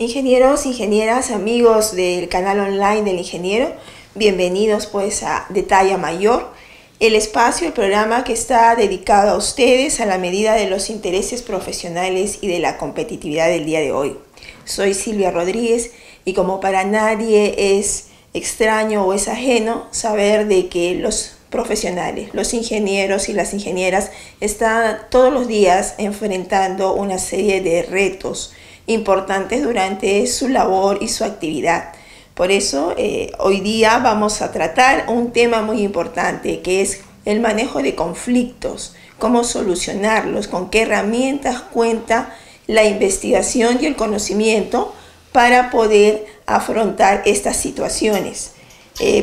Ingenieros, ingenieras, amigos del canal online del ingeniero, bienvenidos pues a De Talla Mayor, el espacio, el programa que está dedicado a ustedes a la medida de los intereses profesionales y de la competitividad del día de hoy. Soy Silvia Rodríguez y como para nadie es extraño o es ajeno saber de que los profesionales, los ingenieros y las ingenieras están todos los días enfrentando una serie de retos importantes durante su labor y su actividad. Por eso hoy día vamos a tratar un tema muy importante que es el manejo de conflictos, cómo solucionarlos, con qué herramientas cuenta la investigación y el conocimiento para poder afrontar estas situaciones.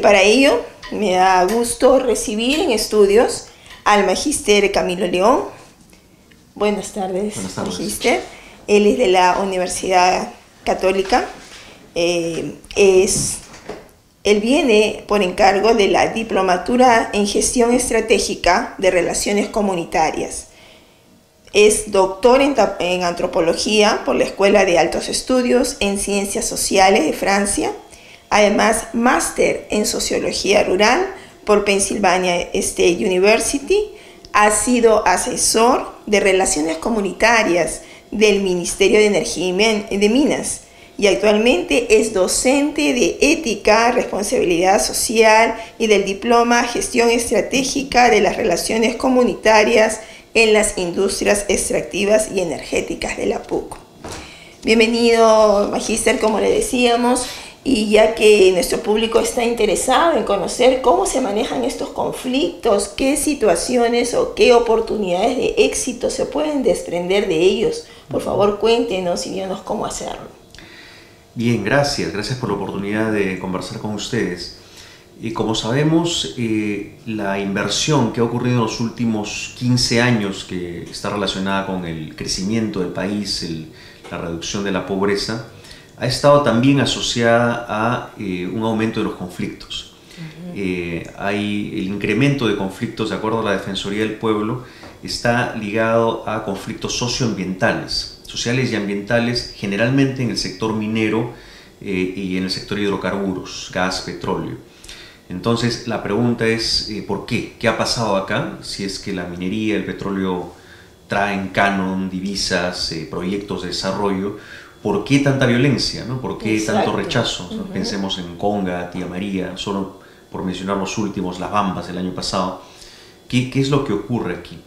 Para ello me da gusto recibir en estudios al Magíster Camilo León. Buenas tardes, Magíster. Él es de la Universidad Católica. Él viene por encargo de la Diplomatura en Gestión Estratégica de Relaciones Comunitarias. Es doctor en Antropología por la Escuela de Altos Estudios en Ciencias Sociales de Francia. Además, máster en Sociología Rural por Pennsylvania State University. Ha sido asesor de Relaciones Comunitarias del Ministerio de Energía y de Minas y actualmente es docente de Ética, Responsabilidad Social y del Diploma Gestión Estratégica de las Relaciones Comunitarias en las Industrias Extractivas y Energéticas de la PUC. Bienvenido, Magíster, como le decíamos, y ya que nuestro público está interesado en conocer cómo se manejan estos conflictos, qué situaciones o qué oportunidades de éxito se pueden desprender de ellos, por favor cuéntenos y díganos cómo hacerlo. Bien, gracias por la oportunidad de conversar con ustedes. Como sabemos, la inversión que ha ocurrido en los últimos 15 años, que está relacionada con el crecimiento del país, la reducción de la pobreza, ha estado también asociada a un aumento de los conflictos. Hay el incremento de conflictos, de acuerdo a la Defensoría del Pueblo, está ligado a conflictos socioambientales, sociales y ambientales, generalmente en el sector minero y en el sector hidrocarburos, gas, petróleo. Entonces la pregunta es ¿por qué? ¿Qué ha pasado acá? Si es que la minería, el petróleo traen canon, divisas, proyectos de desarrollo, ¿por qué tanta violencia? ¿No? ¿Por qué tanto rechazo? Pensemos en Conga, Tía María, solo por mencionar los últimos, las Bambas del año pasado. ¿Qué es lo que ocurre aquí?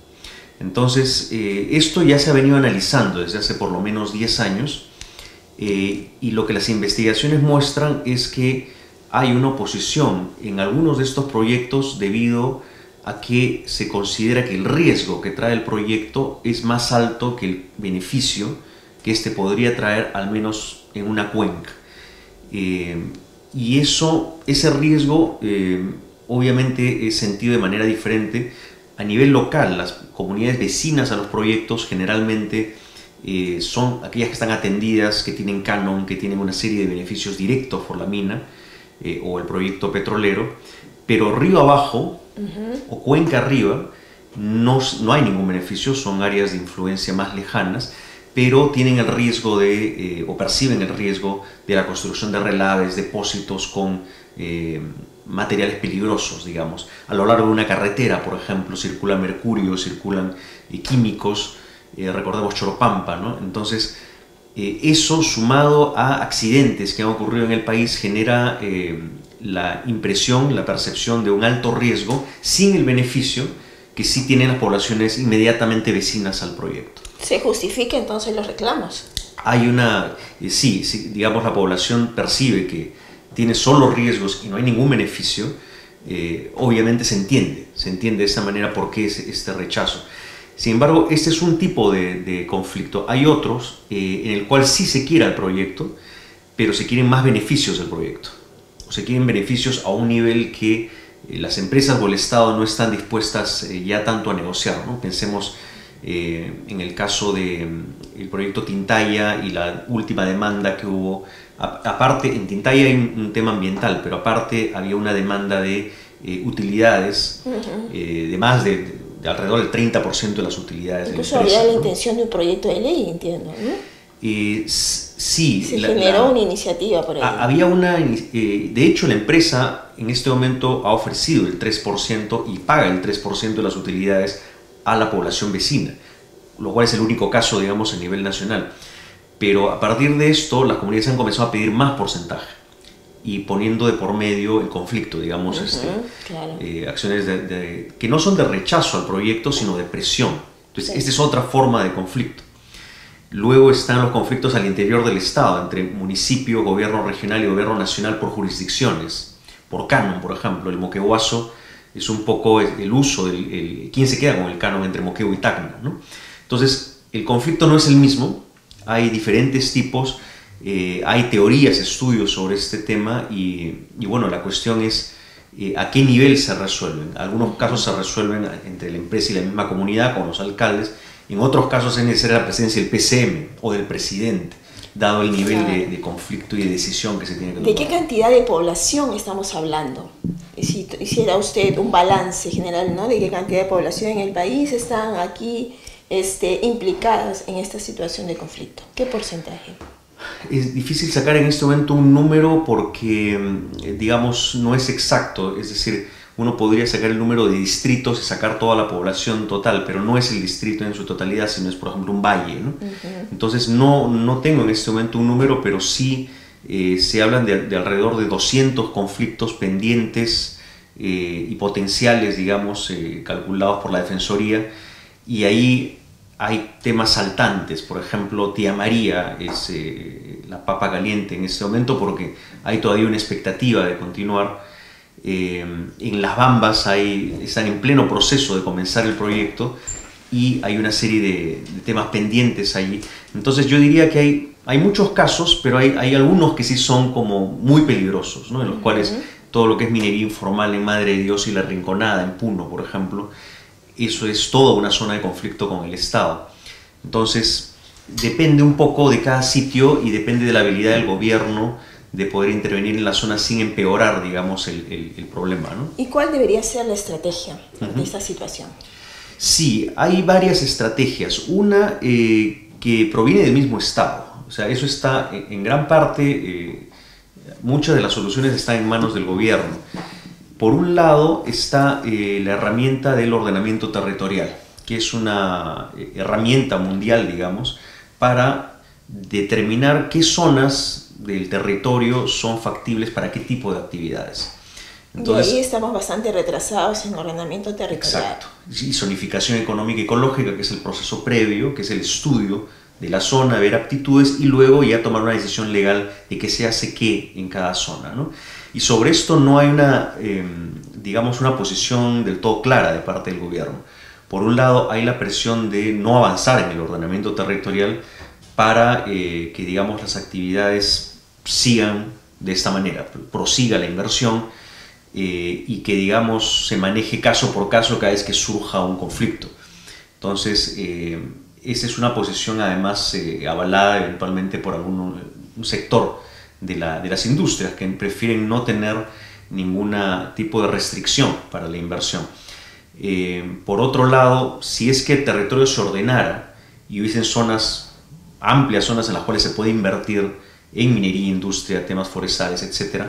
Entonces, esto ya se ha venido analizando desde hace por lo menos 10 años y lo que las investigaciones muestran es que hay una oposición en algunos de estos proyectos debido a que se considera que el riesgo que trae el proyecto es más alto que el beneficio que este podría traer, al menos en una cuenca. Y ese riesgo obviamente es sentido de manera diferente a nivel local. Las comunidades vecinas a los proyectos generalmente son aquellas que están atendidas, que tienen canon, que tienen una serie de beneficios directos por la mina o el proyecto petrolero, pero río abajo o cuenca arriba no hay ningún beneficio, son áreas de influencia más lejanas, pero tienen el riesgo o perciben el riesgo de la construcción de relaves, depósitos con materiales peligrosos, digamos. A lo largo de una carretera, por ejemplo, circula mercurio, circulan químicos, recordemos Choropampa, ¿no? Entonces, eso sumado a accidentes que han ocurrido en el país genera la impresión, la percepción de un alto riesgo sin el beneficio que sí tienen las poblaciones inmediatamente vecinas al proyecto. ¿Se justifica entonces los reclamos? Hay sí, digamos, la población percibe que tiene solo riesgos y no hay ningún beneficio, obviamente se entiende de esa manera por qué es este rechazo. Sin embargo, este es un tipo de conflicto. Hay otros en el cual sí se quiere el proyecto, pero se quieren más beneficios del proyecto. O se quieren beneficios a un nivel que las empresas o el Estado no están dispuestas ya tanto a negociar, ¿no? Pensemos en el caso del proyecto Tintaya y la última demanda que hubo. Aparte, en Tintaya hay un tema ambiental, pero aparte había una demanda de utilidades de más de alrededor del 30% de las utilidades de la empresa. Incluso había la intención de un proyecto de ley, entiendo, ¿no? Sí. Se generó una iniciativa por ahí. Había de hecho la empresa en este momento ha ofrecido el 3% y paga el 3% de las utilidades a la población vecina, lo cual es el único caso, digamos, a nivel nacional. Pero a partir de esto, las comunidades han comenzado a pedir más porcentaje y poniendo de por medio el conflicto, digamos, claro. Acciones que no son de rechazo al proyecto, sino de presión. Entonces, esta es otra forma de conflicto. Luego están los conflictos al interior del Estado, entre municipio, gobierno regional y gobierno nacional por jurisdicciones. Por canon, por ejemplo, el Moquegua es un poco el uso, quién se queda con el canon entre Moquegua y Tacna, ¿no? Entonces, el conflicto no es el mismo, hay diferentes tipos, hay teorías, estudios sobre este tema y bueno, la cuestión es a qué nivel se resuelven. En algunos casos se resuelven entre la empresa y la misma comunidad, con los alcaldes. En otros casos es necesaria la presencia del PCM o del presidente, dado el nivel de conflicto y de decisión que se tiene que tomar. ¿De qué cantidad de población estamos hablando? Si hiciera usted un balance general, ¿no? ¿De qué cantidad de población en el país están aquí implicadas en esta situación de conflicto? ¿Qué porcentaje? Es difícil sacar en este momento un número porque, digamos, no es exacto. Es decir, uno podría sacar el número de distritos y sacar toda la población total, pero no es el distrito en su totalidad, sino es, por ejemplo, un valle, ¿no? Entonces, no tengo en este momento un número, pero sí se hablan de alrededor de 200 conflictos pendientes y potenciales, digamos, calculados por la Defensoría, y ahí hay temas saltantes. Por ejemplo, Tía María es la papa caliente en este momento porque hay todavía una expectativa de continuar. En Las Bambas están en pleno proceso de comenzar el proyecto y hay una serie de temas pendientes allí. Entonces yo diría que hay muchos casos, pero hay algunos que sí son como muy peligrosos, ¿no? En los cuales todo lo que es minería informal en Madre de Dios y La Rinconada, en Puno, por ejemplo, eso es toda una zona de conflicto con el Estado. Entonces, depende un poco de cada sitio y depende de la habilidad del gobierno de poder intervenir en la zona sin empeorar, digamos, el problema, ¿no? ¿Y cuál debería ser la estrategia de esta situación? Sí, hay varias estrategias. Una que proviene del mismo Estado. O sea, eso está en gran parte, muchas de las soluciones están en manos del gobierno. Por un lado está la herramienta del ordenamiento territorial, que es una herramienta mundial, digamos, para determinar qué zonas del territorio son factibles para qué tipo de actividades. Entonces, y ahí estamos bastante retrasados en ordenamiento territorial. Exacto. Y zonificación económica y ecológica, que es el proceso previo, que es el estudio de la zona, ver aptitudes y luego ya tomar una decisión legal de qué se hace qué en cada zona, ¿no? Y sobre esto no hay digamos, una posición del todo clara de parte del gobierno. Por un lado, hay la presión de no avanzar en el ordenamiento territorial para que, digamos, las actividades sigan de esta manera, prosiga la inversión y que, digamos, se maneje caso por caso cada vez que surja un conflicto. Entonces, esa es una posición, además, avalada eventualmente por un sector de las industrias que prefieren no tener ningún tipo de restricción para la inversión. Por otro lado, si es que el territorio se ordenara y hubiesen amplias zonas en las cuales se puede invertir en minería, industria, temas forestales, etc.,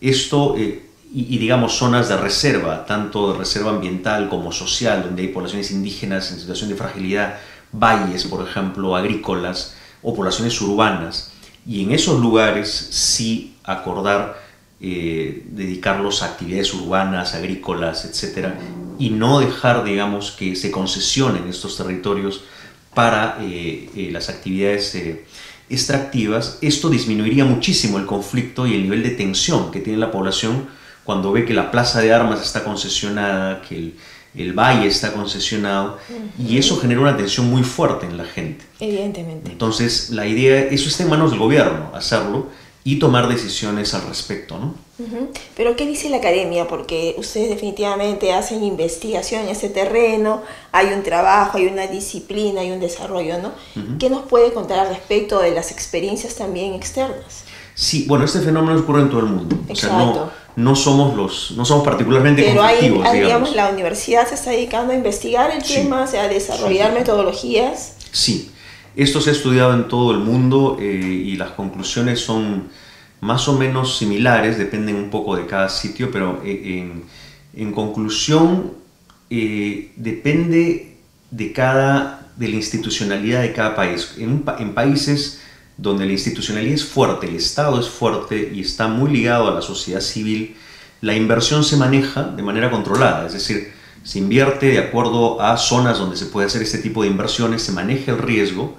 esto, y digamos zonas de reserva, tanto de reserva ambiental como social, donde hay poblaciones indígenas en situación de fragilidad, valles, por ejemplo, agrícolas o poblaciones urbanas, y en esos lugares sí acordar dedicarlos a actividades urbanas, agrícolas, etc., y no dejar, digamos, que se concesionen estos territorios para las actividades extractivas. Esto disminuiría muchísimo el conflicto y el nivel de tensión que tiene la población cuando ve que la plaza de armas está concesionada, que el valle está concesionado, y eso genera una tensión muy fuerte en la gente. Evidentemente. Entonces, la idea, eso está en manos del gobierno, hacerlo y tomar decisiones al respecto, ¿no? Pero ¿qué dice la academia? Porque ustedes definitivamente hacen investigación en ese terreno, hay un trabajo, hay una disciplina, hay un desarrollo, ¿no? ¿Qué nos puede contar al respecto de las experiencias también externas? Sí, bueno, este fenómeno ocurre en todo el mundo. Exacto. O sea, no somos particularmente conflictivos, pero digamos. La universidad se está dedicando a investigar el tema, o sea, a desarrollar metodologías. Sí. Esto se ha estudiado en todo el mundo y las conclusiones son más o menos similares, dependen un poco de cada sitio, pero en conclusión depende de la institucionalidad de cada país. En países donde la institucionalidad es fuerte, el Estado es fuerte y está muy ligado a la sociedad civil, la inversión se maneja de manera controlada, es decir, se invierte de acuerdo a zonas donde se puede hacer este tipo de inversiones, se maneja el riesgo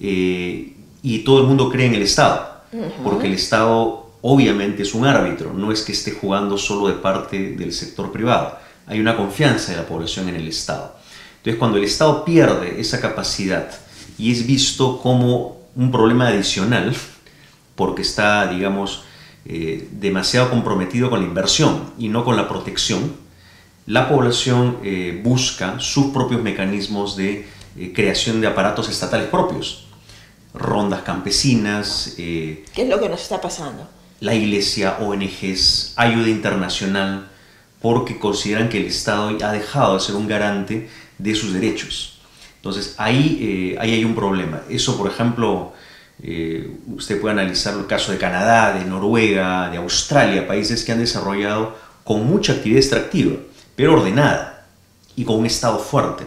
y todo el mundo cree en el Estado, porque el Estado obviamente es un árbitro, no es que esté jugando solo de parte del sector privado, hay una confianza de la población en el Estado. Entonces, cuando el Estado pierde esa capacidad y es visto como un problema adicional, porque está, digamos, demasiado comprometido con la inversión y no con la protección, la población busca sus propios mecanismos de creación de aparatos estatales propios, rondas campesinas. ¿Qué es lo que nos está pasando? La iglesia, ONGs, ayuda internacional, porque consideran que el Estado ha dejado de ser un garante de sus derechos. Entonces ahí hay un problema. Eso, por ejemplo, usted puede analizar el caso de Canadá, de Noruega, de Australia, países que han desarrollado con mucha actividad extractiva, pero ordenada y con un Estado fuerte.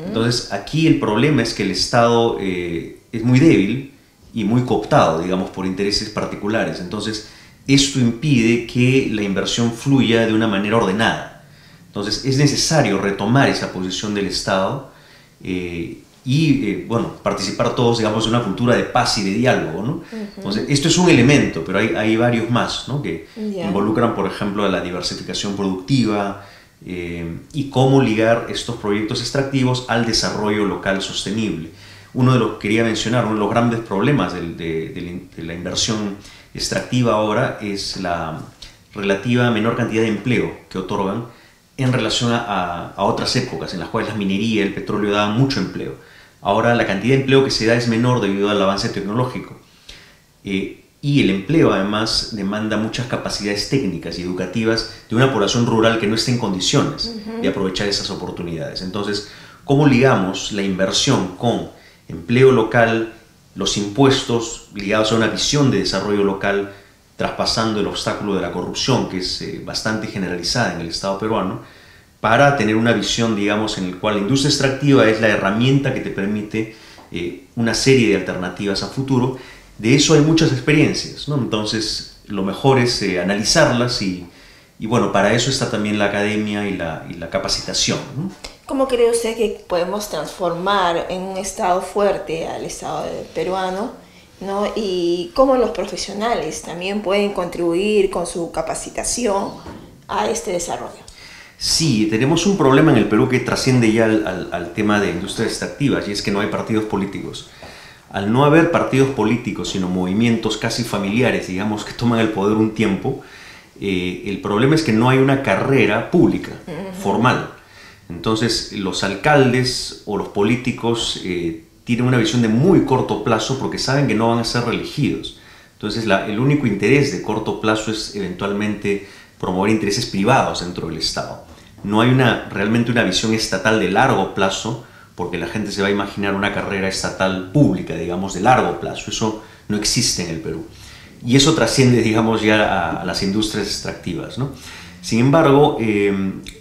Entonces aquí el problema es que el Estado es muy débil y muy cooptado, digamos, por intereses particulares. Entonces esto impide que la inversión fluya de una manera ordenada. Entonces es necesario retomar esa posición del Estado bueno, participar todos, digamos, de una cultura de paz y de diálogo, ¿no? Entonces, esto es un elemento, pero hay varios más, ¿no? Que involucran, por ejemplo, a la diversificación productiva y cómo ligar estos proyectos extractivos al desarrollo local sostenible. Uno de los que quería mencionar, uno de los grandes problemas de la inversión extractiva ahora es la relativa menor cantidad de empleo que otorgan en relación a otras épocas en las cuales la minería, el petróleo daban mucho empleo. Ahora la cantidad de empleo que se da es menor debido al avance tecnológico. Y el empleo además demanda muchas capacidades técnicas y educativas de una población rural que no está en condiciones de aprovechar esas oportunidades. Entonces, ¿cómo ligamos la inversión con empleo local, los impuestos ligados a una visión de desarrollo local, traspasando el obstáculo de la corrupción, que es bastante generalizada en el Estado peruano, para tener una visión, digamos, en la cual la industria extractiva es la herramienta que te permite una serie de alternativas a futuro? De eso hay muchas experiencias, ¿no? Entonces, lo mejor es analizarlas y bueno, para eso está también la academia y la capacitación, ¿no? ¿Cómo cree usted que podemos transformar en un Estado fuerte al Estado peruano, ¿no? Y cómo los profesionales también pueden contribuir con su capacitación a este desarrollo? Sí, tenemos un problema en el Perú que trasciende ya al tema de industrias extractivas, y es que no hay partidos políticos. Al no haber partidos políticos, sino movimientos casi familiares, digamos, que toman el poder un tiempo, el problema es que no hay una carrera pública, formal. Entonces, los alcaldes o los políticos tienen una visión de muy corto plazo porque saben que no van a ser reelegidos. Entonces, el único interés de corto plazo es eventualmente promover intereses privados dentro del Estado. No hay realmente una visión estatal de largo plazo, porque la gente se va a imaginar una carrera estatal pública, digamos, de largo plazo. Eso no existe en el Perú. Y eso trasciende, digamos, ya a las industrias extractivas, ¿no? Sin embargo,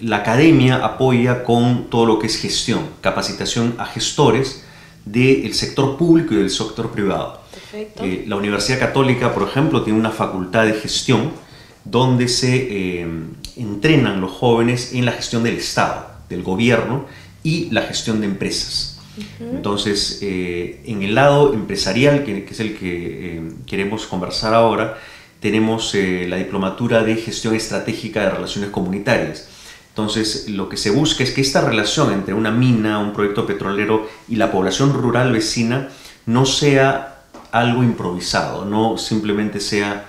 la academia apoya con todo lo que es gestión, capacitación a gestores del sector público y del sector privado. Perfecto. La Universidad Católica, por ejemplo, tiene una facultad de gestión donde se entrenan los jóvenes en la gestión del Estado, del gobierno y la gestión de empresas. Entonces, en el lado empresarial, que es el que queremos conversar ahora, tenemos la diplomatura de gestión estratégica de relaciones comunitarias. Entonces, lo que se busca es que esta relación entre una mina, un proyecto petrolero y la población rural vecina no sea algo improvisado, no simplemente sea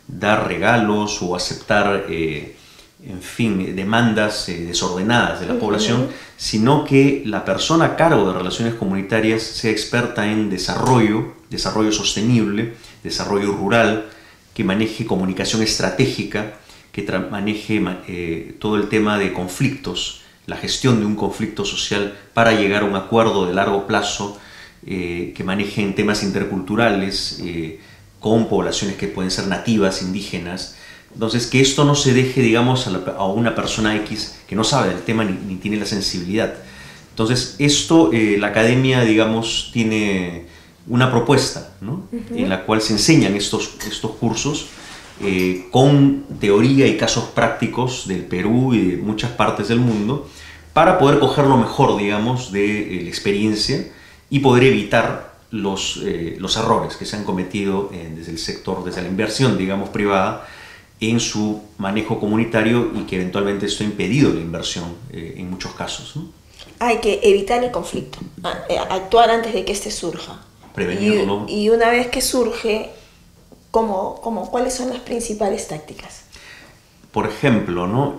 dar regalos o aceptar, en fin, demandas desordenadas de la población, sino que la persona a cargo de relaciones comunitarias sea experta en desarrollo sostenible, desarrollo rural, que maneje comunicación estratégica, que maneje todo el tema de conflictos, la gestión de un conflicto social para llegar a un acuerdo de largo plazo que manejen temas interculturales con poblaciones que pueden ser nativas, indígenas. Entonces, que esto no se deje, digamos, a una persona X que no sabe del tema ni tiene la sensibilidad. Entonces, esto, la academia, digamos, tiene una propuesta, ¿no? En la cual se enseñan estos cursos con teoría y casos prácticos del Perú y de muchas partes del mundo, para poder coger lo mejor, digamos, de la experiencia y poder evitar los errores que se han cometido desde el sector, desde la inversión, digamos, privada, en su manejo comunitario, y que eventualmente esto ha impedido la inversión en muchos casos, ¿no? Hay que evitar el conflicto, actuar antes de que este surja. Prevenirlo. Y una vez que surge, ¿cuáles son las principales tácticas? Por ejemplo, ¿no?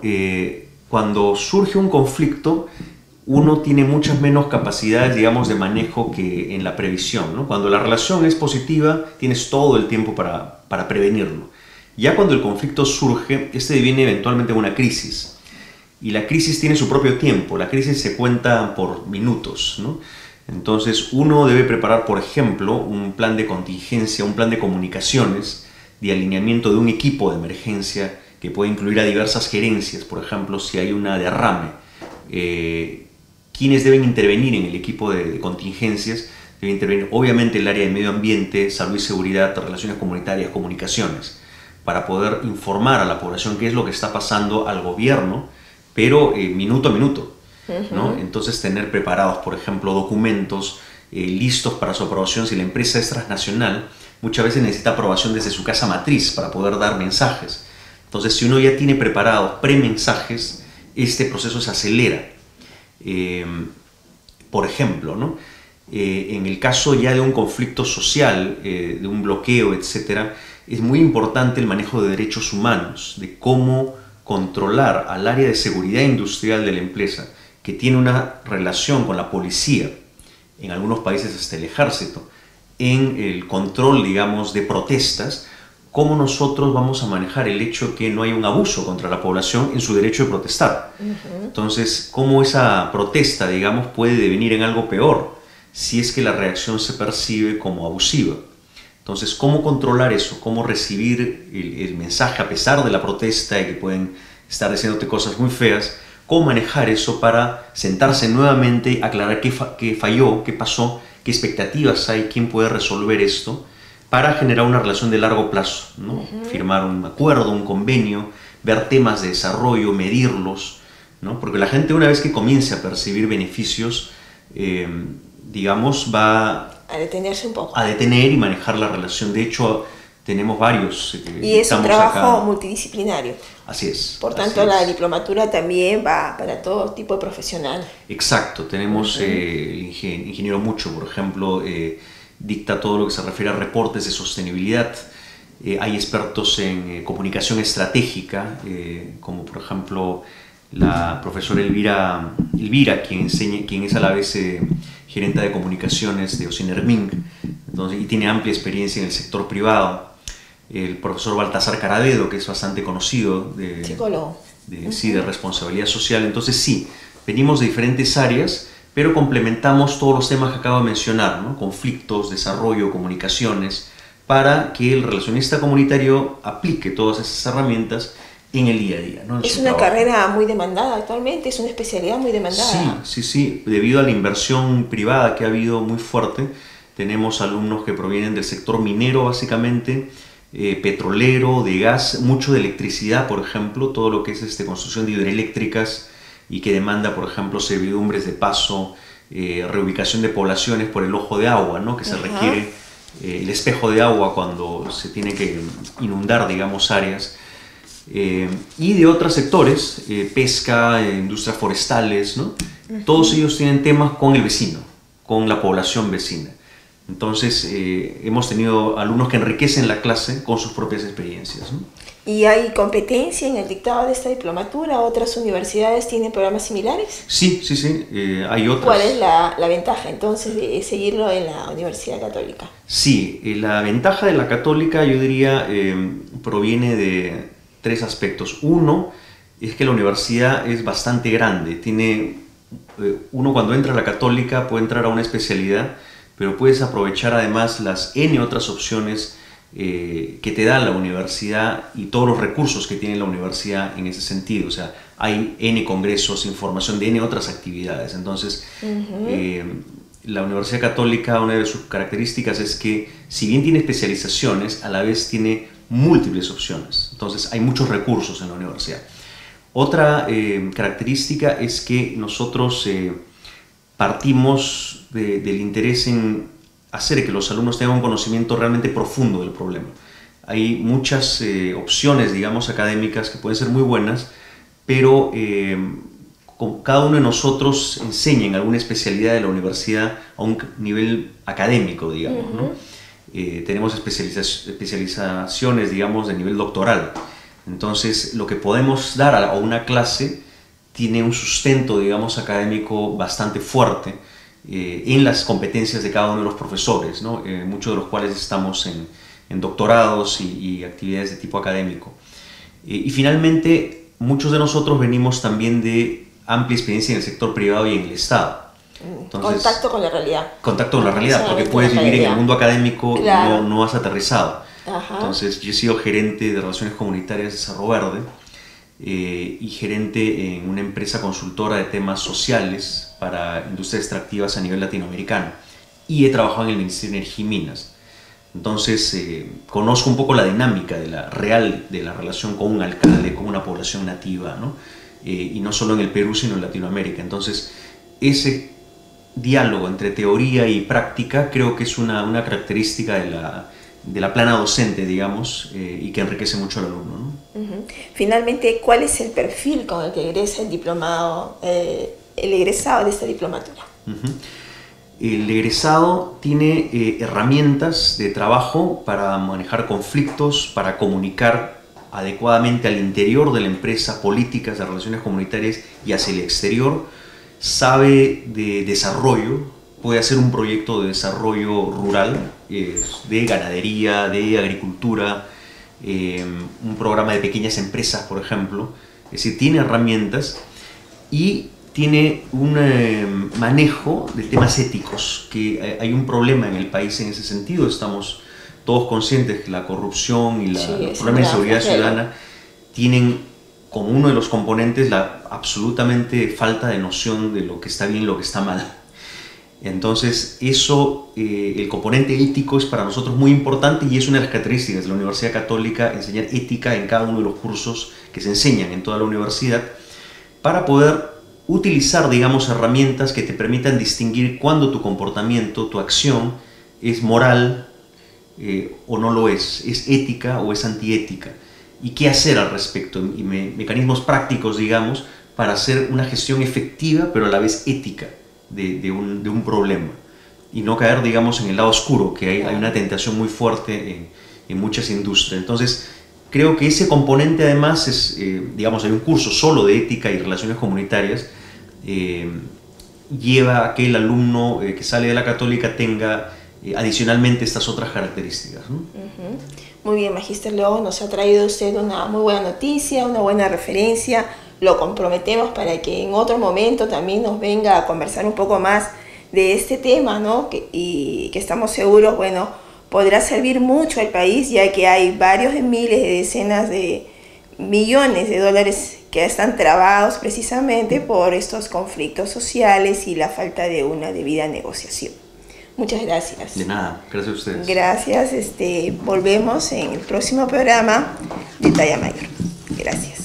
Cuando surge un conflicto, uno tiene muchas menos capacidades, digamos, de manejo que en la previsión, ¿no? Cuando la relación es positiva, tienes todo el tiempo para prevenirlo. Ya cuando el conflicto surge, este viene eventualmente en una crisis. Y la crisis tiene su propio tiempo, la crisis se cuenta por minutos, ¿no? Entonces uno debe preparar, por ejemplo, un plan de contingencia, un plan de comunicaciones, de alineamiento de un equipo de emergencia que puede incluir a diversas gerencias. Por ejemplo, si hay una derrame, ¿quiénes deben intervenir en el equipo de contingencias? Debe intervenir obviamente el área de medio ambiente, salud y seguridad, relaciones comunitarias, comunicaciones, para poder informar a la población qué es lo que está pasando, al gobierno, pero minuto a minuto, ¿no? Entonces tener preparados, por ejemplo, documentos listos para su aprobación. Si la empresa es transnacional, muchas veces necesita aprobación desde su casa matriz para poder dar mensajes. Entonces, si uno ya tiene preparados premensajes, este proceso se acelera. Por ejemplo, ¿no? En el caso ya de un conflicto social, de un bloqueo, etc., es muy importante el manejo de derechos humanos, de cómo controlar al área de seguridad industrial de la empresa, que tiene una relación con la policía, en algunos países hasta el ejército, en el control, digamos, de protestas. Cómo nosotros vamos a manejar el hecho que no hay un abuso contra la población en su derecho de protestar. Entonces, cómo esa protesta, digamos, puede devenir en algo peor si es que la reacción se percibe como abusiva. Entonces, ¿cómo controlar eso? ¿Cómo recibir el mensaje a pesar de la protesta y que pueden estar diciéndote cosas muy feas? ¿Cómo manejar eso para sentarse nuevamente, aclarar qué falló, qué pasó, qué expectativas hay, quién puede resolver esto, para generar una relación de largo plazo, ¿no? Firmar un acuerdo, un convenio, ver temas de desarrollo, medirlos, ¿no? Porque la gente, una vez que comience a percibir beneficios, digamos, va a detenerse un poco. A detener y manejar la relación. De hecho, tenemos varios. Y es un trabajo multidisciplinario. Así es. Por tanto, la diplomatura también va para todo tipo de profesional. Exacto. Tenemos el ingeniero Mucho, por ejemplo, dicta todo lo que se refiere a reportes de sostenibilidad. Hay expertos en comunicación estratégica, como por ejemplo la profesora Elvira, quien es a la vez gerente de comunicaciones de Ocinerming, entonces, y tiene amplia experiencia en el sector privado. El profesor Baltasar Carabedo, que es bastante conocido, psicólogo. Sí, de responsabilidad social. Entonces sí, venimos de diferentes áreas, pero complementamos todos los temas que acabo de mencionar, ¿no? Conflictos, desarrollo, comunicaciones, para que el relacionista comunitario aplique todas esas herramientas en el día a día, ¿no? Es una carrera muy demandada actualmente, es una especialidad muy demandada. Sí, debido a la inversión privada que ha habido muy fuerte, tenemos alumnos que provienen del sector minero básicamente, petrolero, de gas, mucho de electricidad, por ejemplo, todo lo que es construcción de hidroeléctricas y que demanda, por ejemplo, servidumbres de paso, reubicación de poblaciones por el ojo de agua, ¿no? Que se requiere el espejo de agua cuando se tiene que inundar, digamos, áreas. Y de otros sectores, pesca, industrias forestales, ¿no? Todos ellos tienen temas con el vecino, con la población vecina. Entonces hemos tenido alumnos que enriquecen la clase con sus propias experiencias, ¿no? ¿Y hay competencia en el dictado de esta diplomatura? ¿Otras universidades tienen programas similares? Sí, hay otras. ¿Cuál es la ventaja entonces de seguirlo en la Universidad Católica? Sí, la ventaja de la Católica, yo diría, proviene de tres aspectos. Uno es que la universidad es bastante grande. Uno cuando entra a la Católica puede entrar a una especialidad pero puedes aprovechar además las N otras opciones que te da la universidad y todos los recursos que tiene la universidad en ese sentido. O sea, hay N congresos, información de N otras actividades. Entonces, la Universidad Católica, una de sus características es que, si bien tiene especializaciones, a la vez tiene múltiples opciones. Entonces, hay muchos recursos en la universidad. Otra característica es que nosotros partimos del interés en hacer que los alumnos tengan un conocimiento realmente profundo del problema. Hay muchas opciones, digamos, académicas que pueden ser muy buenas, pero cada uno de nosotros enseña en alguna especialidad de la universidad a un nivel académico, digamos, ¿no? Tenemos especializaciones, digamos, de nivel doctoral. Entonces, lo que podemos dar a una clase tiene un sustento, digamos, académico bastante fuerte en las competencias de cada uno de los profesores, ¿no? Muchos de los cuales estamos en doctorados y actividades de tipo académico. Y finalmente, muchos de nosotros venimos también de amplia experiencia en el sector privado y en el Estado. Entonces, contacto con la realidad. Contacto con la realidad, porque puedes vivir en el mundo académico, claro, no has aterrizado. Ajá. Entonces, yo he sido gerente de Relaciones Comunitarias de Cerro Verde y gerente en una empresa consultora de temas sociales para industrias extractivas a nivel latinoamericano. Y he trabajado en el Ministerio de Energía y Minas. Entonces, conozco un poco la dinámica de la relación con un alcalde, con una población nativa, ¿no? Y no solo en el Perú, sino en Latinoamérica. Entonces, ese diálogo entre teoría y práctica creo que es una característica de la plana docente, digamos, y que enriquece mucho al alumno, ¿no? Finalmente, ¿cuál es el perfil con el que egresa el diplomado, el egresado de esta diplomatura? El egresado tiene herramientas de trabajo para manejar conflictos, para comunicar adecuadamente al interior de la empresa políticas de relaciones comunitarias y hacia el exterior. Sabe de desarrollo, puede hacer un proyecto de desarrollo rural, de ganadería, de agricultura, un programa de pequeñas empresas, por ejemplo. Es decir, tiene herramientas y tiene un manejo de temas éticos, que hay un problema en el país en ese sentido. Estamos todos conscientes que la corrupción y los problemas de seguridad ciudadana tienen como uno de los componentes la absolutamente falta de noción de lo que está bien y lo que está mal. Entonces, eso, el componente ético es para nosotros muy importante y es una de las características de la Universidad Católica, enseñar ética en cada uno de los cursos que se enseñan en toda la universidad, para poder utilizar, digamos, herramientas que te permitan distinguir cuándo tu comportamiento, tu acción, es moral o no lo es ética o es antiética, y qué hacer al respecto, y mecanismos prácticos, digamos, para hacer una gestión efectiva, pero a la vez ética de un problema, y no caer, digamos, en el lado oscuro, que hay una tentación muy fuerte en muchas industrias. Entonces, creo que ese componente además es, digamos, hay un curso solo de ética y relaciones comunitarias, lleva a que el alumno que sale de la Católica tenga adicionalmente estas otras características, ¿no? Muy bien, Magíster León, nos ha traído usted una muy buena noticia, una buena referencia. Lo comprometemos para que en otro momento también nos venga a conversar un poco más de este tema, ¿no? Y que estamos seguros, bueno, podrá servir mucho al país, ya que hay varios de miles, de decenas de millones de dólares que están trabados precisamente por estos conflictos sociales y la falta de una debida negociación. Muchas gracias. De nada, gracias a ustedes. Gracias, volvemos en el próximo programa de Talla Mayor. Gracias.